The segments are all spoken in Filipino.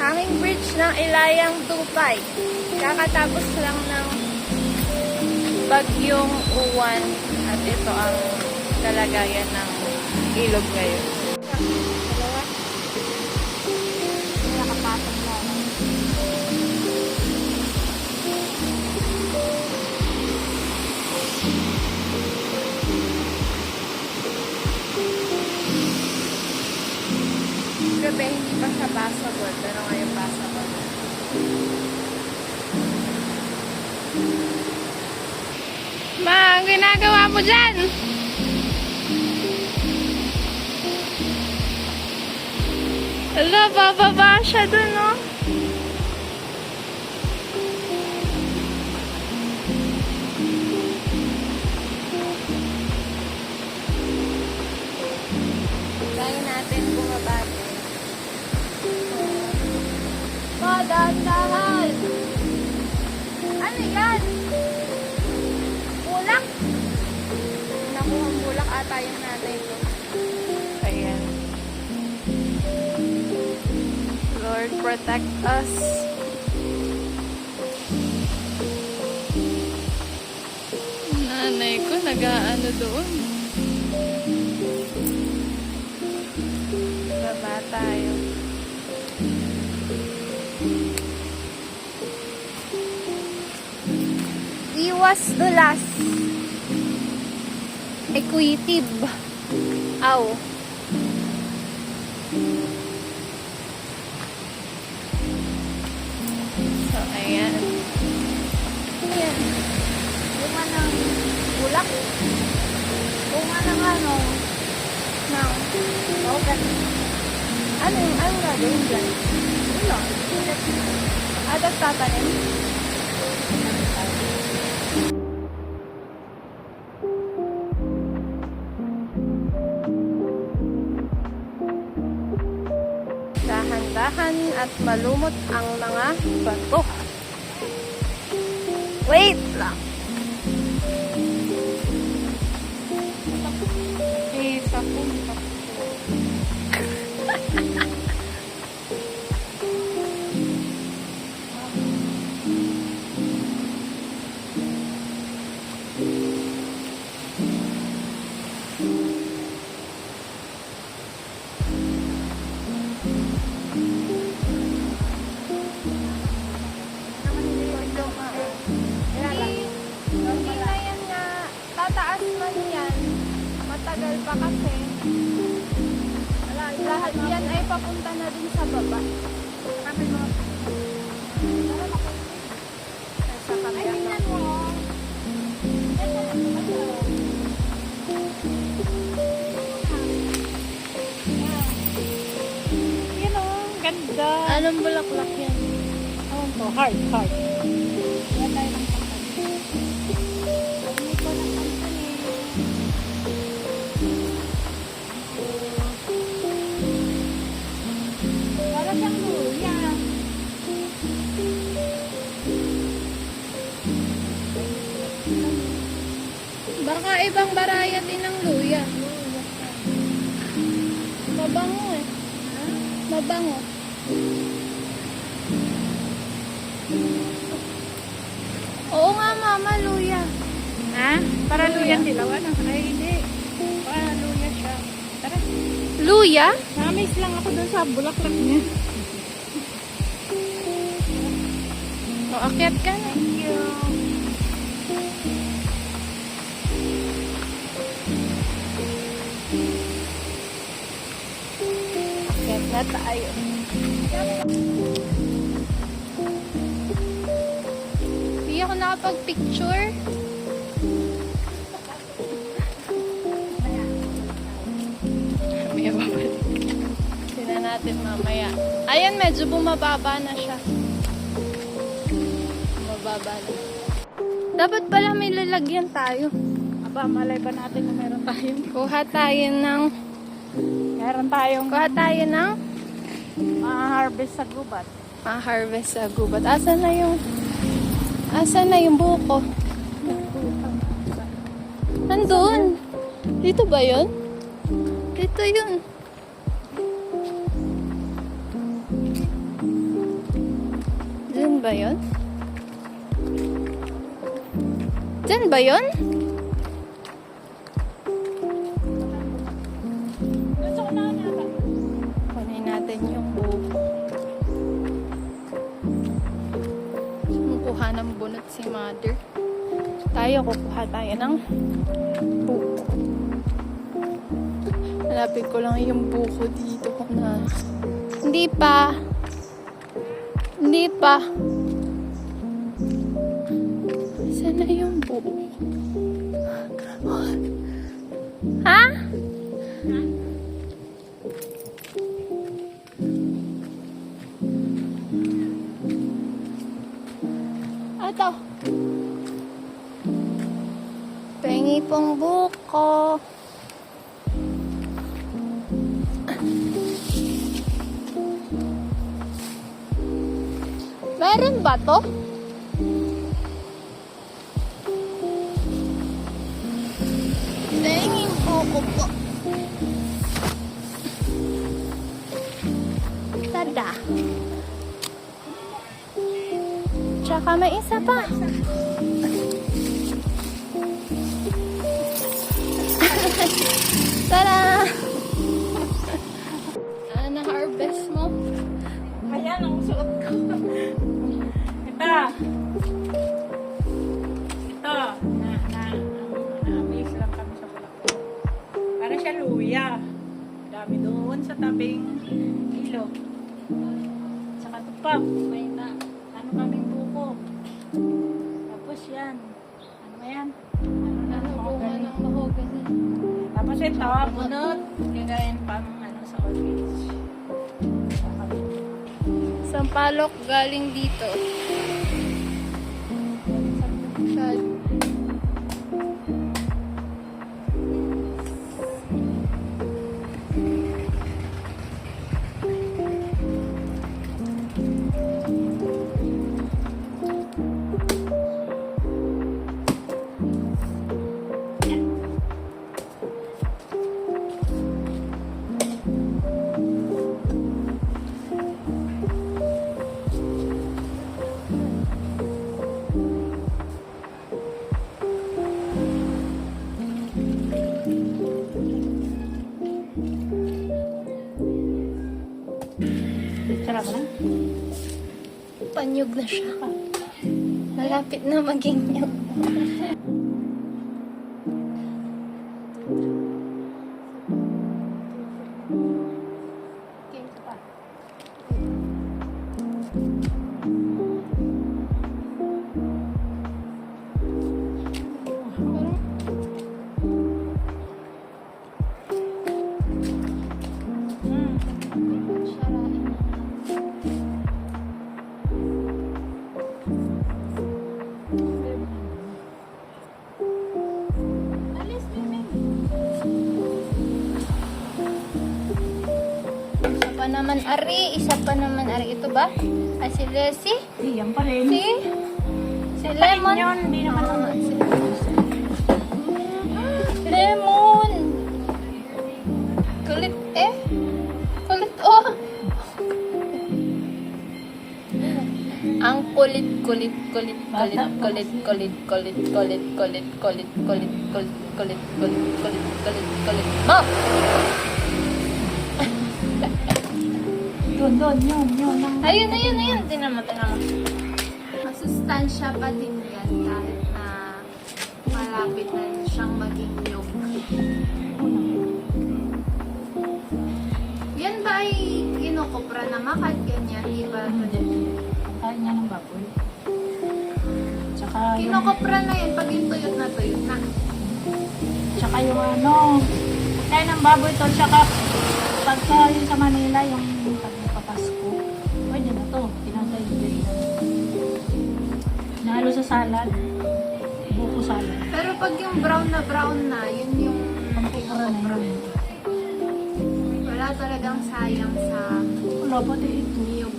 Tanging bridge ng Ilayang Tupay. Kakatapos lang ng bagyong uwan at ito ang kalagayan ng ilog ngayon. Dalawa. Nakapatong na. Gabi, hindi pa siya passable, pero ngayon passable. Ma, ang ginagawa mo dyan? Ala, bababa siya dun, no? Try natin bumaba din. Dahan-dahan! Ano yan? Bulak? Nakuhang bulak ata yung natin ko. Ayan. Lord, protect us. Nanay ko, nag-aano doon. Baba tayo. Iwas dulas. Equitive. Aw. So, ayan. Ayan. Bunga ng bulak. Bunga ng ano. Now, Okay. ano gagawin dyan? Wala. Atas tatanim? Dahan-dahan at malumot ang mga bato. Wait lang. Isa po. Hindi na yan nga. Tataas man yan. Matagal pa kasi. Lahat yan ay papunta na din sa baba. Kami mo. Sa kabila. Tingnan mo. Yan o. Ganda. Anong bulaklak yan? Ewan ko. Heart. Yan tayo ng company. Ano ko ng company? Para siyang luya. Baka ibang variety ng luya. Mabango eh. Mabango. Oo nga mama, luya. Ha? Para luya dilaw. Ano? Ay, hindi. Para luya siya. Tara. Luya? Namiss lang ako dun sa bulaklak niya. O, akyat ka na. Thank you. Akyat na tayo. Hindi ako nakapag-picture. Mamaya babalik. Tingnan natin mamaya. Ayan, medyo bumababa na siya. Bumababa na. Dapat pala may lalagyan tayo. Aba, malay ba natin na meron tayong Kuha tayo ng harvest sa gubat. harvest sa gubat. Asan na yung buko? Nandun. Dito ba yun? Dito yun. Diyan ba yun? Diyan ba yun? Doon sa unahan natin. Kunin natin yung buko. Kumukuha ng bunot si mother. Tayo, kukuha tayo ng buko. Hanapin ko lang yung buko dito kung na. Hindi pa. Hindi pa. Saan na yung buko? Ha? Ito. Pengi pong buko. Meron ba to? Pengi buko po. Tada. Tsaka may isa pa. Tara! Na-harvest mo? Ayan ang suot ko. Ito. Ito. Na-amaze lang kami sa Bulacan. Para siya luya. Dami doon sa tabing ilog. Saka ito pa. May na. Ano kaming buko. Tapos yan. Ano ba yan? Ano bunga ng mahogany? Tapos ito, bunot. Gagayin pang ano sa orchids. Sampalok galing dito. Sad. Sarap na? Panyog na siya. Malapit na maging nyog. Okay, ito pa. Isa pa naman ari. Ito ba? Ay, si Leslie? Yan pa rin. Si Lemon. Yun, hindi naman naman. Lemon! Kulit eh. Kulit oh. Ang kulit, kulit, kulit, kulit, kulit, kulit, kulit, kulit, kulit, kulit, kulit, kulit, kulit, kulit, kulit, kulit, kulit, mo! Doon, yun. Ayun. Tinan mo. Masustansya pa din yan kahit na malapit na siyang maging nyog. Yan ba ay kinukupra na makat ganyan? Di ba? Kain nga ng baboy. Tsaka yung, Kinukupra na yan pag yung tuyot na. tsaka yung ano, kain ng baboy to, tsaka pagka yung sa Manila, yung pagpapasko, pwede na to, tinatay din. Nahalo sa salad, buko salad. Pero pag yung brown na, yun yung Pagkukura na kinukupra. yun. Wala talagang sayang sa Wala, pati ito. niyog.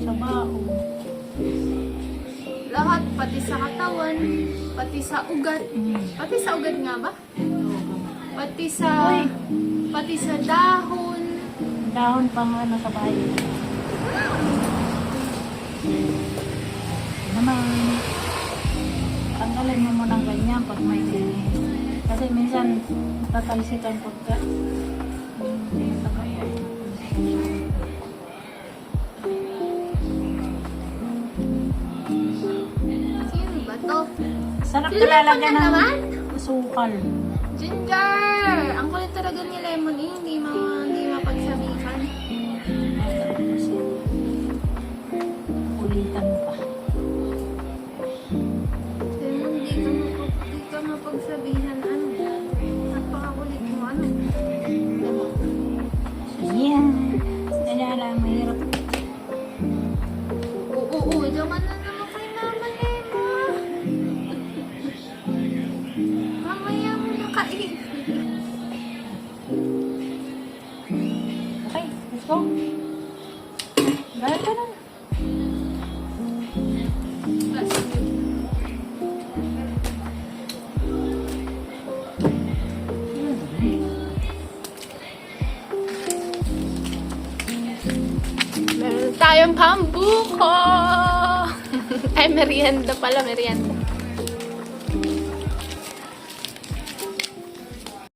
Sa bao. Lahat, pati sa katawan, pati sa ugat. Pati sa ugat nga ba? Pati sa Uy. pati sa dahon. Dahon pang ano sa bahay. Lagyan mo muna ng ganyan pag may kasi minsan tatalsikan pagka hindi nakakaya. Sino ba to? Sarap Sila lalagyan na ng naman? asukal. Ginger! Ang kulit talaga ni Lemon eh. Hindi mapagsabihan. Ulitan pa. Lemon, di ka mapagsabihan. Ano? Napakakulit mo. Ano? Yan. Kaya lang mahirap. Oo. Diyan ka na naman kay Mama Lemon. Mamaya mo na kain. Okay, let's go. Gaya ka na. Meron tayong pambuko. Ay, merienda pala, merienda.